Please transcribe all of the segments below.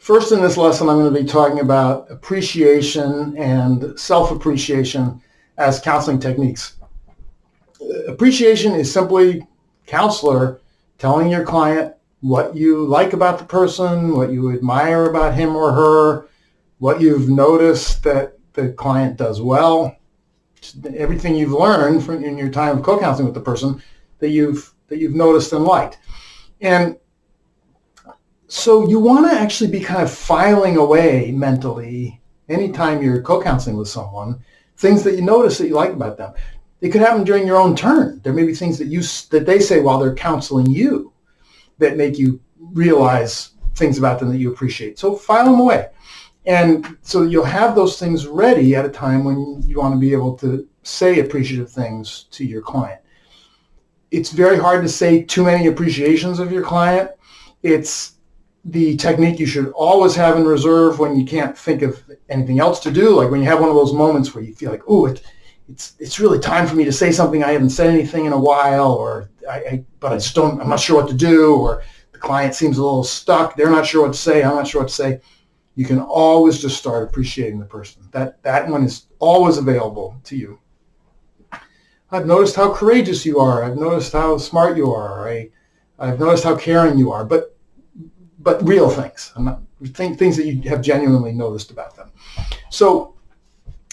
First in this lesson, I'm going to be talking about appreciation and self-appreciation as counseling techniques. Appreciation is simply counselor telling your client what you like about the person, what you admire about him or her, what you've noticed that the client does well, everything you've learned from in your time of co-counseling with the person that you've noticed and liked. And so you want to actually be kind of filing away mentally anytime you're co-counseling with someone, things that you notice that you like about them. It could happen during your own turn. There may be things that they say while they're counseling you that make you realize things about them that you appreciate. So file them away. And so you'll have those things ready at a time when you want to be able to say appreciative things to your client. It's very hard to say too many appreciations of your client. It's the technique you should always have in reserve when you can't think of anything else to do, like when you have one of those moments where you feel like, oh, it's really time for me to say something. I haven't said anything in a while, or but I just don't, I'm not sure what to do, or the client seems a little stuck. They're not sure what to say. I'm not sure what to say. You can always just start appreciating the person. That one is always available to you. I've noticed how courageous you are. I've noticed how smart you are. I've noticed how caring you are. But real things. I'm not things that you have genuinely noticed about them. So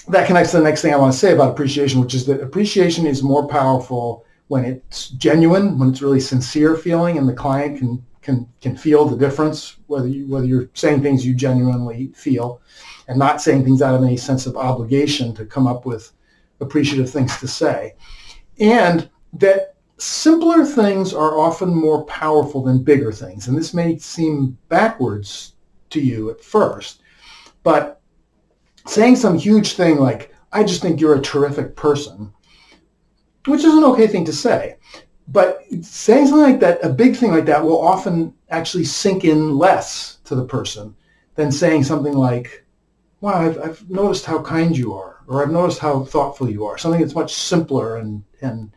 that connects to the next thing I want to say about appreciation, which is that appreciation is more powerful when it's genuine, when it's really sincere feeling, and the client can feel the difference, whether you're saying things you genuinely feel and not saying things out of any sense of obligation to come up with appreciative things to say. And that simpler things are often more powerful than bigger things. And this may seem backwards to you at first, but saying some huge thing like, I just think you're a terrific person, which is an okay thing to say, but saying something like that, a big thing like that, will often actually sink in less to the person than saying something like, wow, I've noticed how kind you are, or I've noticed how thoughtful you are, something that's much simpler and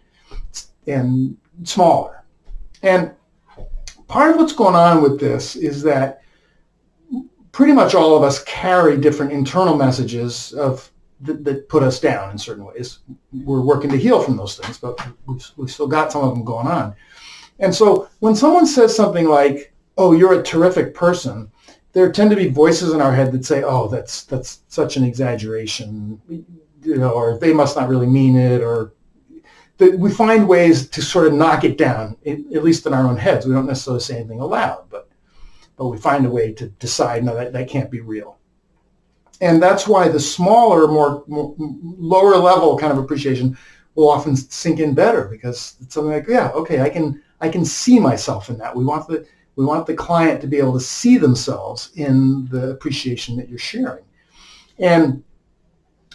smaller. And part of what's going on with this is that pretty much all of us carry different internal messages that put us down in certain ways. We're working to heal from those things, but we've still got some of them going on. And so when someone says something like, oh, you're a terrific person, there tend to be voices in our head that say, oh, that's such an exaggeration, or they must not really mean it, or that we find ways to sort of knock it down, at least in our own heads. We don't necessarily say anything aloud, but we find a way to decide, no, that can't be real. And that's why the smaller, more lower level kind of appreciation will often sink in better, because it's something like, yeah, okay, I can see myself in that. We want the client to be able to see themselves in the appreciation that you're sharing. And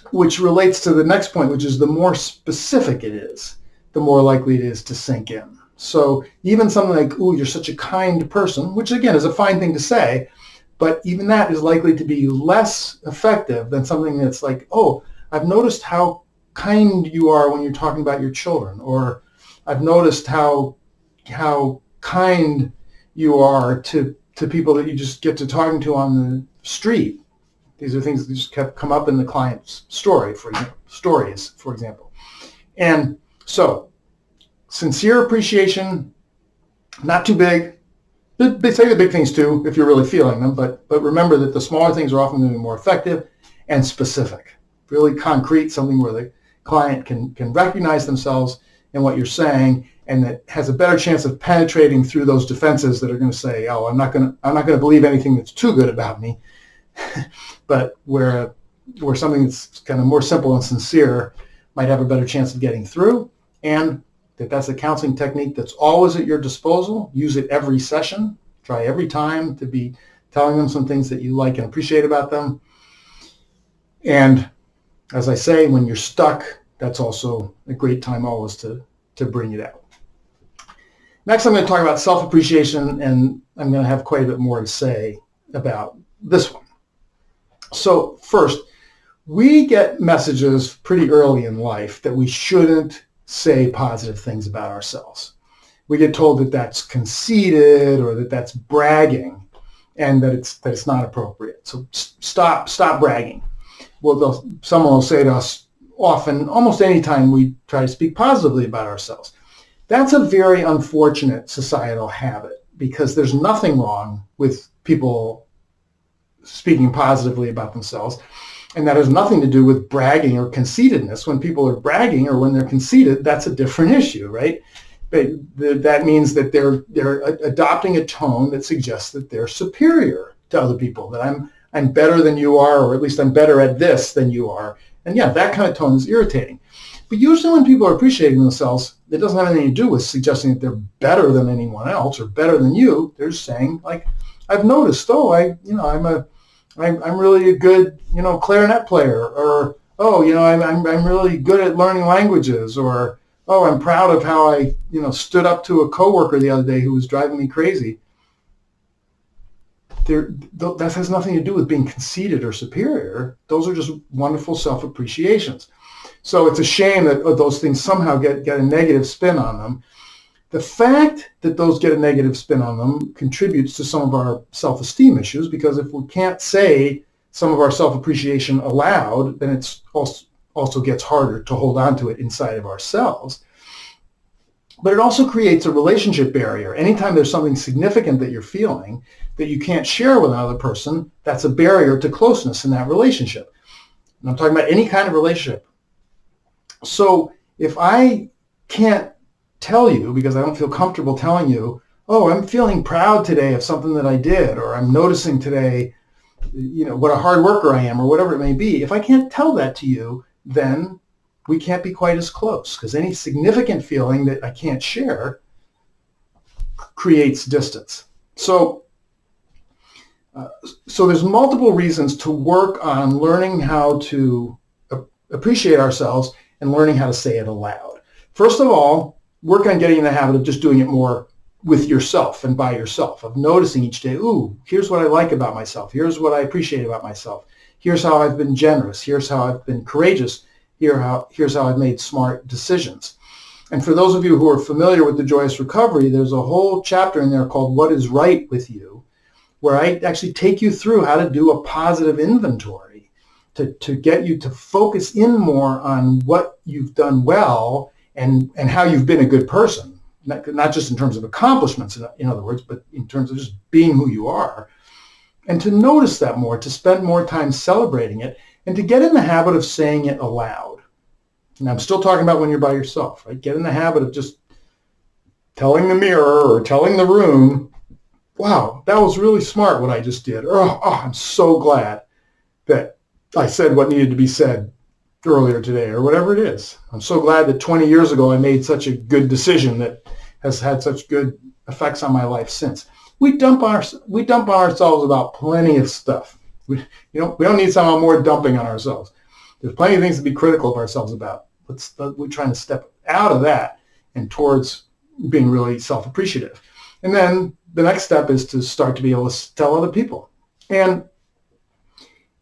which relates to the next point, which is the more specific it is, the more likely it is to sink in. So even something like, ooh, you're such a kind person, which again is a fine thing to say, but even that is likely to be less effective than something that's like, oh, I've noticed how kind you are when you're talking about your children, or I've noticed how kind you are to people that you just get to talking to on the street. These are things that just come up in the client's stories, for example. And so, sincere appreciation, not too big. They say the big things too, if you're really feeling them, but remember that the smaller things are often going to be more effective and specific, really concrete, something where the client can recognize themselves in what you're saying, and that has a better chance of penetrating through those defenses that are going to say, oh, I'm not going to believe anything that's too good about me. But where something that's kind of more simple and sincere might have a better chance of getting through, and that's a counseling technique that's always at your disposal. Use it every session. Try every time to be telling them some things that you like and appreciate about them. And as I say, when you're stuck, that's also a great time always to bring it out. Next, I'm going to talk about self-appreciation, and I'm going to have quite a bit more to say about this one. So first, we get messages pretty early in life that we shouldn't say positive things about ourselves. We get told that that's conceited or that that's bragging. and that it's not appropriate. So stop bragging. Well, someone will say to us often, almost any time we try to speak positively about ourselves. That's a very unfortunate societal habit, because there's nothing wrong with people speaking positively about themselves. And that has nothing to do with bragging or conceitedness. When people are bragging or when they're conceited, that's a different issue, right? But that means that they're adopting a tone that suggests that they're superior to other people, that I'm better than you are, or at least I'm better at this than you are. And yeah, that kind of tone is irritating. But usually when people are appreciating themselves, it doesn't have anything to do with suggesting that they're better than anyone else or better than you. They're saying, like, I've noticed, I'm really a good, clarinet player, or, I'm really good at learning languages, or, oh, I'm proud of how I, stood up to a coworker the other day who was driving me crazy. That has nothing to do with being conceited or superior. Those are just wonderful self-appreciations. So it's a shame that those things somehow get a negative spin on them. The fact that those get a negative spin on them contributes to some of our self-esteem issues, because if we can't say some of our self-appreciation aloud, then it's also gets harder to hold on to it inside of ourselves. But it also creates a relationship barrier. Anytime there's something significant that you're feeling that you can't share with another person, that's a barrier to closeness in that relationship. And I'm talking about any kind of relationship. So if I can't tell you, because I don't feel comfortable telling you, oh, I'm feeling proud today of something that I did, or I'm noticing today, what a hard worker I am, or whatever it may be. If I can't tell that to you, then we can't be quite as close, because any significant feeling that I can't share creates distance. So there's multiple reasons to work on learning how to appreciate ourselves and learning how to say it aloud. First of all, work on getting in the habit of just doing it more with yourself and by yourself, of noticing each day, ooh, here's what I like about myself. Here's what I appreciate about myself. Here's how I've been generous. Here's how I've been courageous. Here's how I've made smart decisions. And for those of you who are familiar with the Joyous Recovery, there's a whole chapter in there called What is Right with You, where I actually take you through how to do a positive inventory to get you to focus in more on what you've done well and how you've been a good person, not just in terms of accomplishments, in other words, but in terms of just being who you are, and to notice that more, to spend more time celebrating it, and to get in the habit of saying it aloud. And I'm still talking about when you're by yourself, right? Get in the habit of just telling the mirror or telling the room, wow, that was really smart what I just did. Oh, I'm so glad that I said what needed to be said earlier today, or whatever it is. I'm so glad that 20 years ago I made such a good decision that has had such good effects on my life since. We dump on ourselves about plenty of stuff. We don't need somehow more dumping on ourselves. There's plenty of things to be critical of ourselves about. We're trying to step out of that and towards being really self-appreciative. And then the next step is to start to be able to tell other people. And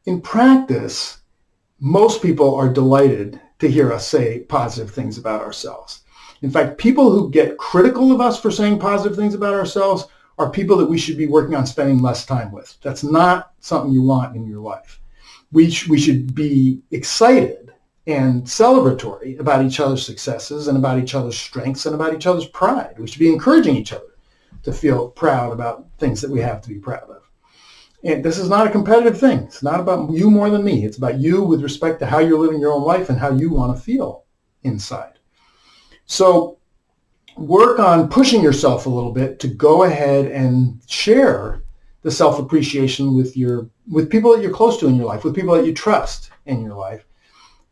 in practice, most people are delighted to hear us say positive things about ourselves. In fact, people who get critical of us for saying positive things about ourselves are people that we should be working on spending less time with. That's not something you want in your life. We should be excited and celebratory about each other's successes and about each other's strengths and about each other's pride. We should be encouraging each other to feel proud about things that we have to be proud of. And this is not a competitive thing. It's not about you more than me. It's about you with respect to how you're living your own life and how you want to feel inside. So work on pushing yourself a little bit to go ahead and share the self-appreciation with people that you're close to in your life, with people that you trust in your life,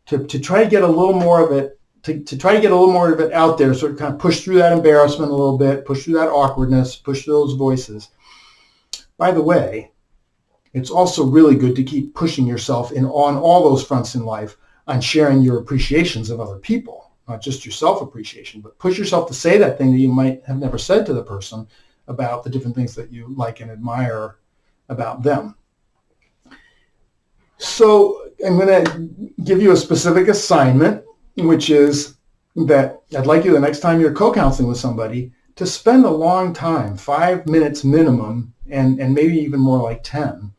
to try to get a little more of it, to try to get a little more of it out there, sort of kind of push through that embarrassment a little bit, push through that awkwardness, push through those voices. By the way, it's also really good to keep pushing yourself on all those fronts in life on sharing your appreciations of other people, not just your self-appreciation, but push yourself to say that thing that you might have never said to the person about the different things that you like and admire about them. So I'm going to give you a specific assignment, which is that I'd like you the next time you're co-counseling with somebody to spend a long time, 5 minutes minimum, and maybe even more like 10,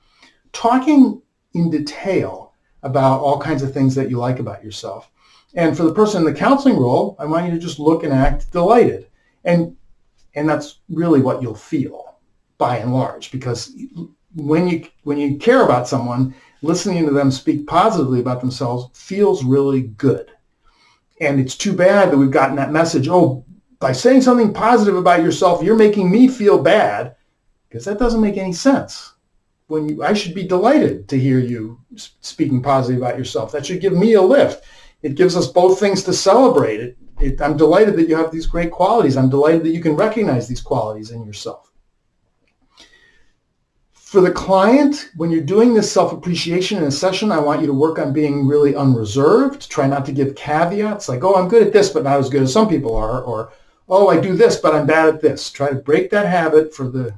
talking in detail about all kinds of things that you like about yourself. And for the person in the counseling role, I want you to just look and act delighted. And that's really what you'll feel by and large, because when you care about someone, listening to them speak positively about themselves feels really good. And it's too bad that we've gotten that message, oh, by saying something positive about yourself, you're making me feel bad, because that doesn't make any sense. I should be delighted to hear you speaking positively about yourself. That should give me a lift. It gives us both things to celebrate. I'm delighted that you have these great qualities. I'm delighted that you can recognize these qualities in yourself. For the client, when you're doing this self-appreciation in a session, I want you to work on being really unreserved. Try not to give caveats like, oh, I'm good at this, but not as good as some people are, or, oh, I do this, but I'm bad at this. Try to break that habit for the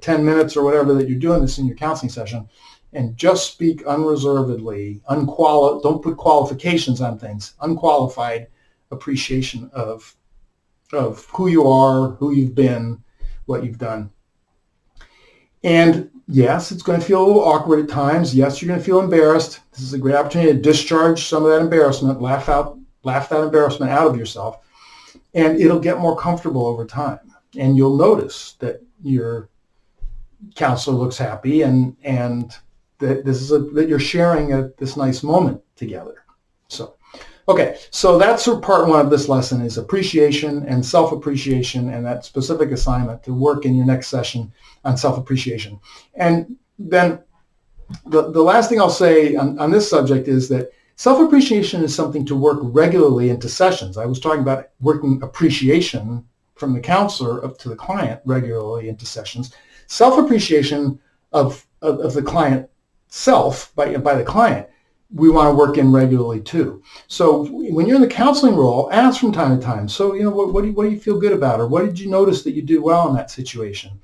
10 minutes or whatever that you're doing this in your counseling session, and just speak unreservedly, don't put qualifications on things, unqualified appreciation of who you are, who you've been, what you've done. And yes, it's going to feel a little awkward at times. Yes, you're going to feel embarrassed. This is a great opportunity to discharge some of that embarrassment, laugh that embarrassment out of yourself, and it'll get more comfortable over time. And you'll notice that your counselor looks happy, and that that you're sharing this nice moment together. So, okay, so that's part one of this lesson is appreciation and self-appreciation, and that specific assignment to work in your next session on self-appreciation. And then the last thing I'll say on this subject is that self-appreciation is something to work regularly into sessions. I was talking about working appreciation from the counselor up to the client regularly into sessions. Self-appreciation of the client self by the client, we want to work in regularly too. So when you're in the counseling role, ask from time to time. So, what do you feel good about, or what did you notice that you did well in that situation?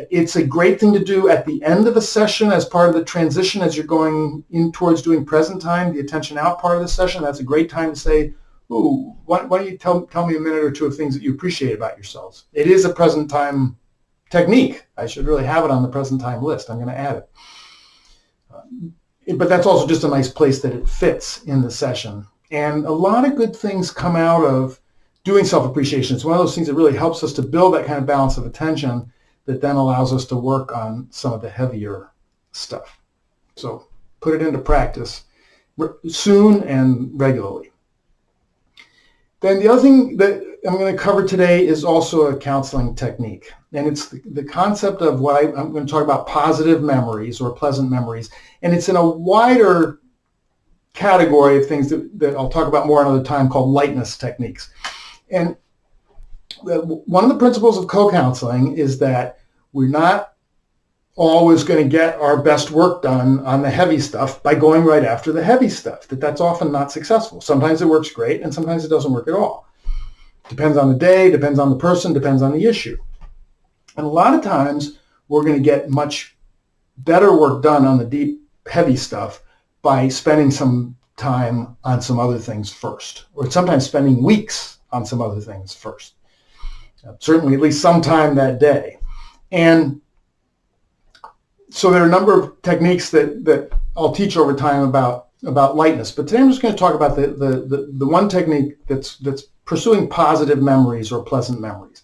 It's a great thing to do at the end of a session as part of the transition as you're going in towards doing present time, the attention out part of the session. That's a great time to say, ooh, why don't you tell me a minute or two of things that you appreciate about yourselves. It is a present time technique. I should really have it on the present time list. I'm going to add it. But that's also just a nice place that it fits in the session. And a lot of good things come out of doing self-appreciation. It's one of those things that really helps us to build that kind of balance of attention that then allows us to work on some of the heavier stuff. So put it into practice soon and regularly. Then the other thing that I'm going to cover today is also a counseling technique. And it's the concept of what I'm going to talk about, positive memories or pleasant memories. And it's in a wider category of things that I'll talk about more another time, called lightness techniques. And one of the principles of co-counseling is that we're not always going to get our best work done on the heavy stuff by going right after the heavy stuff. That's often not successful. Sometimes it works great, and sometimes it doesn't work at all. Depends on the day, depends on the person, depends on the issue. And a lot of times we're going to get much better work done on the deep, heavy stuff by spending some time on some other things first, or sometimes spending weeks on some other things first. Certainly at least sometime that day. And so there are a number of techniques that I'll teach over time about lightness. But today I'm just going to talk about the one technique that's pursuing positive memories or pleasant memories.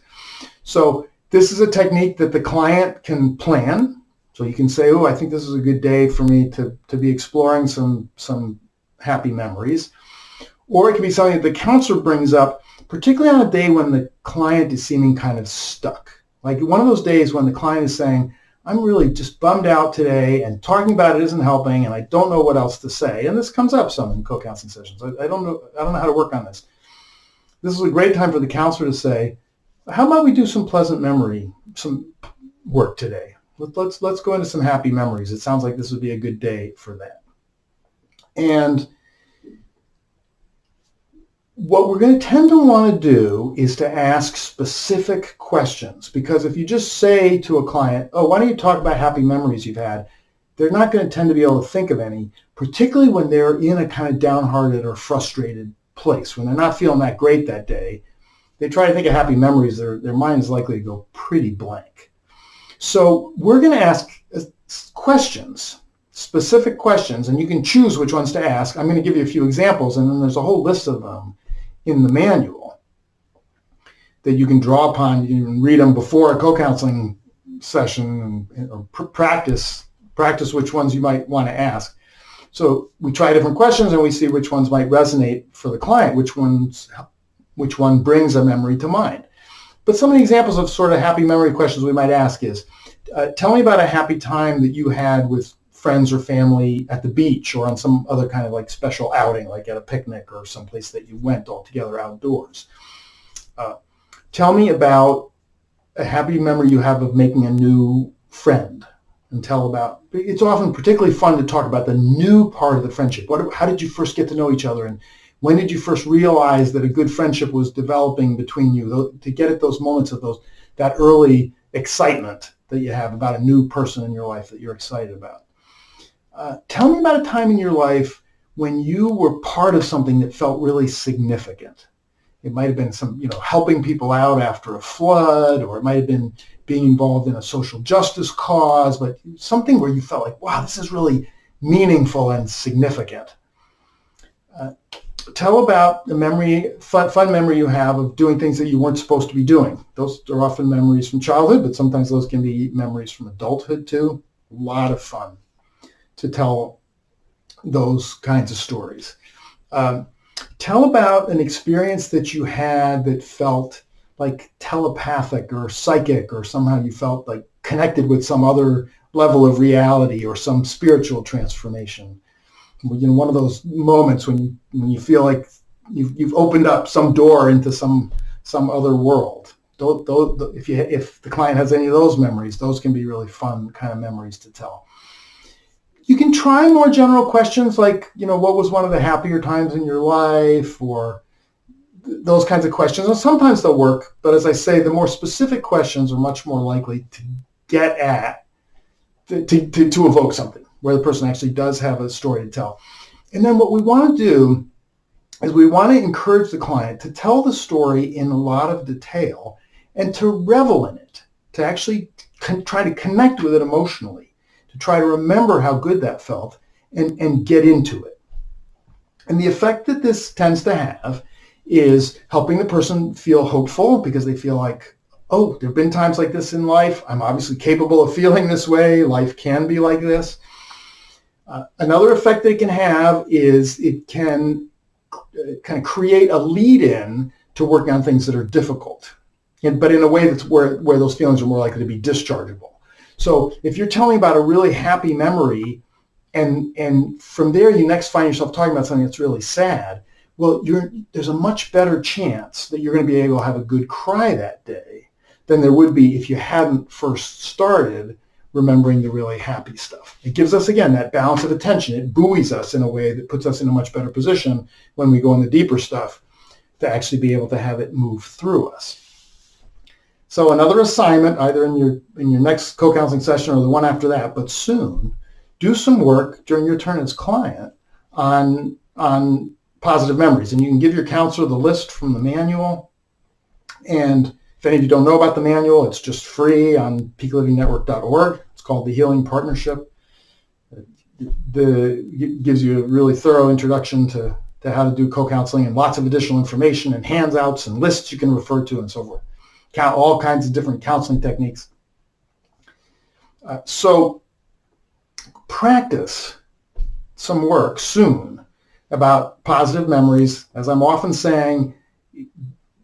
So this is a technique that the client can plan. So you can say, oh, I think this is a good day for me to be exploring some happy memories. Or it can be something that the counselor brings up, particularly on a day when the client is seeming kind of stuck. Like one of those days when the client is saying, I'm really just bummed out today, and talking about it isn't helping, and I don't know what else to say. And this comes up some in co-counseling sessions. I don't know how to work on this. This is a great time for the counselor to say, how about we do some pleasant memory, some work today? Let's go into some happy memories. It sounds like this would be a good day for that. And what we're going to tend to want to do is to ask specific questions, because if you just say to a client, oh, why don't you talk about happy memories you've had, they're not going to tend to be able to think of any, particularly when they're in a kind of downhearted or frustrated place, when they're not feeling that great that day. they try to think of happy memories, their mind is likely to go pretty blank. So we're going to ask questions, specific questions, and you can choose which ones to ask. I'm going to give you a few examples, and then there's a whole list of them in the manual that you can draw upon. You can read them before a co-counseling session or practice which ones you might want to ask. So we try different questions and we see which ones might resonate for the client, which one brings a memory to mind. But some of the examples of sort of happy memory questions we might ask is, tell me about a happy time that you had with friends or family at the beach or on some other kind of like special outing, like at a picnic or someplace that you went all together outdoors. Tell me about a happy memory you have of making a new friend, and tell about, it's often particularly fun to talk about the new part of the friendship. How did you first get to know each other, and when did you first realize that a good friendship was developing between you, to get at those moments of that early excitement that you have about a new person in your life that you're excited about. Tell me about a time in your life when you were part of something that felt really significant. It might have been helping people out after a flood, or it might have been being involved in a social justice cause, but something where you felt like, wow, this is really meaningful and significant. Tell about the fun memory you have of doing things that you weren't supposed to be doing. Those are often memories from childhood, but sometimes those can be memories from adulthood too. A lot of fun to tell those kinds of stories. Tell about an experience that you had that felt like telepathic or psychic, or somehow you felt like connected with some other level of reality or some spiritual transformation. One of those moments when you feel like you've opened up some door into some other world. If the client has any of those memories, those can be really fun kind of memories to tell. You can try more general questions like, what was one of the happier times in your life, or those kinds of questions. And sometimes they'll work, but as I say, the more specific questions are much more likely to get at, to evoke something where the person actually does have a story to tell. And then what we want to do is we want to encourage the client to tell the story in a lot of detail and to revel in it, to actually try to connect with it emotionally, to try to remember how good that felt and get into it. And the effect that this tends to have is helping the person feel hopeful, because they feel like, oh, there have been times like this in life. I'm obviously capable of feeling this way. Life can be like this. Another effect that it can have is it can kind of create a lead-in to working on things that are difficult, but in a way that's where those feelings are more likely to be dischargeable. So if you're telling about a really happy memory, and from there you next find yourself talking about something that's really sad, well, there's a much better chance that you're going to be able to have a good cry that day than there would be if you hadn't first started remembering the really happy stuff. It gives us, again, that balance of attention. It buoys us in a way that puts us in a much better position when we go in the deeper stuff to actually be able to have it move through us. So another assignment, either in your next co-counseling session or the one after that, but soon, do some work during your turn as client on positive memories. And you can give your counselor the list from the manual. And if any of you don't know about the manual, it's just free on peaklivingnetwork.org. It's called The Healing Partnership. It gives you a really thorough introduction to how to do co-counseling, and lots of additional information and handouts and lists you can refer to and so forth. All kinds of different counseling techniques. So practice some work soon about positive memories. As I'm often saying,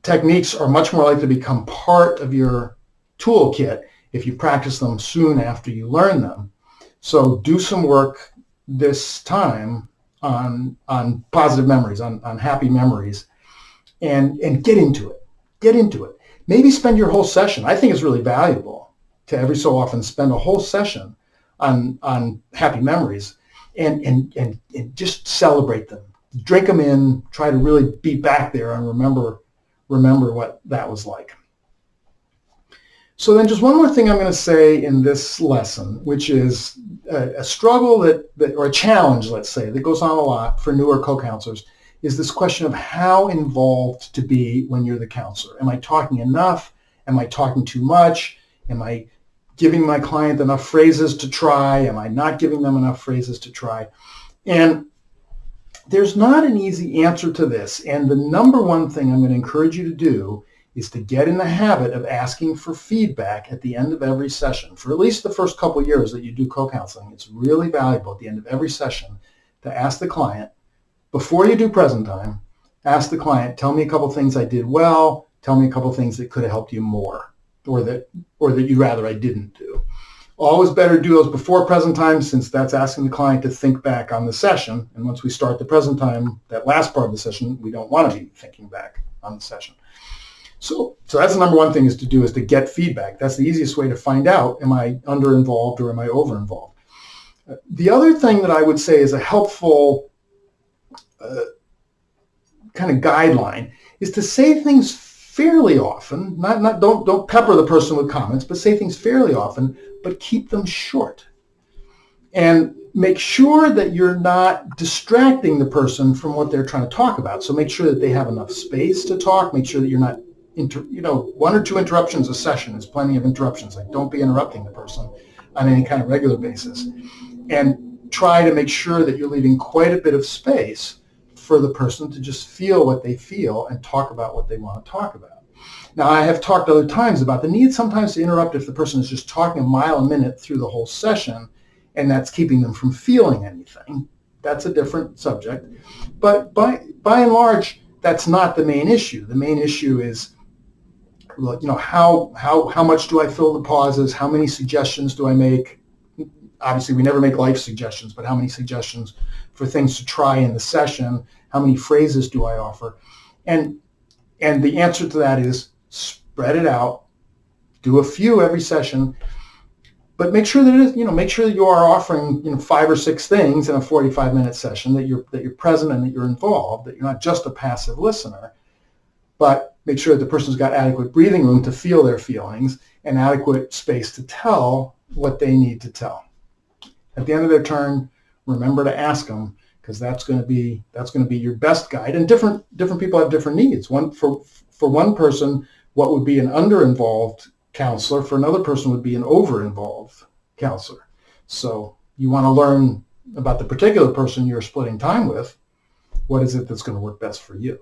techniques are much more likely to become part of your toolkit if you practice them soon after you learn them. So do some work this time on positive memories, on happy memories, and get into it. Get into it. Maybe spend your whole session. I think it's really valuable to every so often spend a whole session on happy memories and just celebrate them. Drink them in. Try to really be back there and remember what that was like. So then just one more thing I'm going to say in this lesson, which is a struggle or a challenge, let's say, that goes on a lot for newer co-counselors, is this question of how involved to be when you're the counselor. Am I talking enough? Am I talking too much? Am I giving my client enough phrases to try? Am I not giving them enough phrases to try? And there's not an easy answer to this. And the number one thing I'm going to encourage you to do is to get in the habit of asking for feedback at the end of every session. For at least the first couple of years that you do co-counseling, it's really valuable at the end of every session to ask the client, before you do present time, ask the client, tell me a couple of things I did well, tell me a couple of things that could have helped you more, or that you'd rather I didn't do. Always better to do those before present time, since that's asking the client to think back on the session. And once we start the present time, that last part of the session, we don't want to be thinking back on the session. So that's the number one thing is to get feedback. That's the easiest way to find out, am I under-involved or am I over-involved? The other thing that I would say is a helpful kind of guideline is to say things fairly often, don't pepper the person with comments, but say things fairly often, but keep them short. And make sure that you're not distracting the person from what they're trying to talk about. So make sure that they have enough space to talk. Make sure that you're not, one or two interruptions a session is plenty of interruptions. Like, don't be interrupting the person on any kind of regular basis. And try to make sure that you're leaving quite a bit of space for the person to just feel what they feel and talk about what they want to talk about. Now, I have talked other times about the need sometimes to interrupt if the person is just talking a mile a minute through the whole session, and that's keeping them from feeling anything. That's a different subject. But by and large, that's not the main issue. The main issue is, how much do I fill the pauses? How many suggestions do I make? Obviously, we never make life suggestions, but how many suggestions for things to try in the session? How many phrases do I offer? And the answer to that is spread it out. Do a few every session, but make sure that make sure that you are offering 5 or 6 things in a 45-minute session, that you're present and that you're involved, that you're not just a passive listener, but make sure that the person's got adequate breathing room to feel their feelings and adequate space to tell what they need to tell. At the end of their turn, remember to ask them, because that's going to be your best guide. And different people have different needs. For one person, what would be an under-involved counselor, for another person would be an over-involved counselor. So you want to learn about the particular person you're splitting time with. What is it that's going to work best for you?